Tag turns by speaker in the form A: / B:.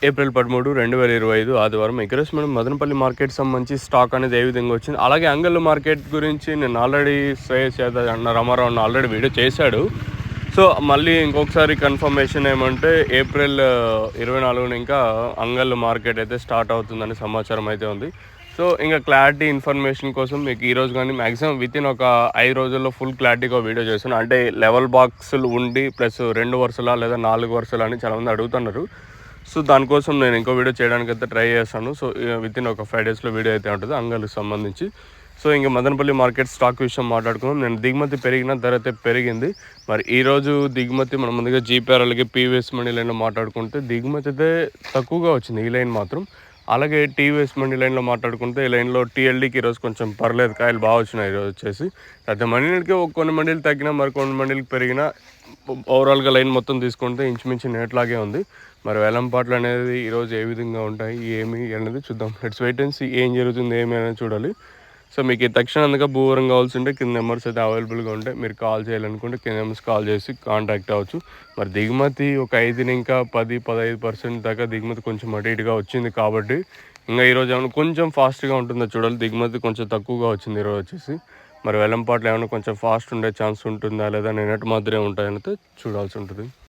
A: April 13, 2025 ఆదివారం. ఈరోజు మనం మదనపల్లి మార్కెట్ సంబంధించి స్టాక్ అనేది ఏ విధంగా వచ్చింది, అలాగే అంగళ్ళు మార్కెట్ గురించి నేను ఆల్రెడీ శ్రేయస్ యాదవ్ అన్న రామారావు అన్న ఆల్రెడీ వీడియో చేశాడు. సో మళ్ళీ ఇంకొకసారి కన్ఫర్మేషన్ ఏమంటే ఏప్రిల్ 24న ఇంకా అంగళ్ళు మార్కెట్ అయితే స్టార్ట్ అవుతుందని సమాచారం అయితే ఉంది. సో ఇంకా క్లారిటీ ఇన్ఫర్మేషన్ కోసం మీకు ఈరోజు కానీ మ్యాక్సిమం వితిన్ ఒక 5 రోజుల్లో ఫుల్ క్లారిటీగా వీడియో చేస్తాను. అంటే లెవెల్ బాక్సులు ఉండి ప్లస్ 2 వరుసలా లేదా 4 వరుసలా అని చాలామంది అడుగుతున్నారు. సో దానికోసం నేను ఇంకో వీడియో చేయడానికి అయితే ట్రై చేస్తాను. సో వితిన్ ఒక 5 డేస్లో వీడియో అయితే ఉంటుంది అంగళ్ళకి సంబంధించి. సో ఇంకా మదనపల్లి మార్కెట్ స్టాక్ విషయం మాట్లాడుకున్నాం. నేను దిగుమతి పెరిగిన ధర అయితే పెరిగింది. మరి ఈరోజు దిగుమతి మనం ముందుగా జీపీఆర్ అలాగే పీవీఎస్ మండీ లైన్లో మాట్లాడుకుంటే దిగుమతి అయితే తక్కువగా వచ్చింది ఈ లైన్ మాత్రం. అలాగే టీవీఎస్ మండీ లైన్లో మాట్లాడుకుంటే ఈ లైన్లో టీఎల్డీకి ఈరోజు కొంచెం పర్లేదు, కాయలు బాగా వచ్చినాయి ఈరోజు వచ్చేసి. అయితే మండీలకి కొన్ని మండీలు తగ్గినా మరి కొన్ని మండీలకు పెరిగినా ఓవరాల్గా లైన్ మొత్తం తీసుకుంటే ఇంచుమించు నేట్లాగే ఉంది. మరి వేలంపాట్లు అనేది ఈరోజు ఏ విధంగా ఉంటాయి ఏమి అనేది చూద్దాం. లెట్స్ వెయిట్ అండ్ సీ ఏం జరుగుతుంది ఏమి అనేది చూడాలి. సో మీకు ఈ తక్షణంగా భూవరం కావాల్సి ఉంటే కింద నెంబర్స్ అయితే అవైలబుల్గా ఉంటాయి. మీరు కాల్ చేయాలనుకుంటే కింద నెంబర్స్ కాల్ చేసి కాంటాక్ట్ అవ్వచ్చు. మరి దిగుమతి ఒక 5 ఇంకా 10-15% దాకా దిగుమతి కొంచెం అటు ఇటుగా వచ్చింది కాబట్టి ఇంకా ఈరోజు ఏమైనా కొంచెం ఫాస్ట్గా ఉంటుందో చూడాలి. దిగుమతి కొంచెం తక్కువగా వచ్చింది ఈరోజు వచ్చేసి. మరి వేలంపాట్లు ఏమైనా కొంచెం ఫాస్ట్ ఉండే ఛాన్స్ ఉంటుందా లేదా నిన్నటి మాదిరే ఉంటాయని చూడాల్సి ఉంటుంది.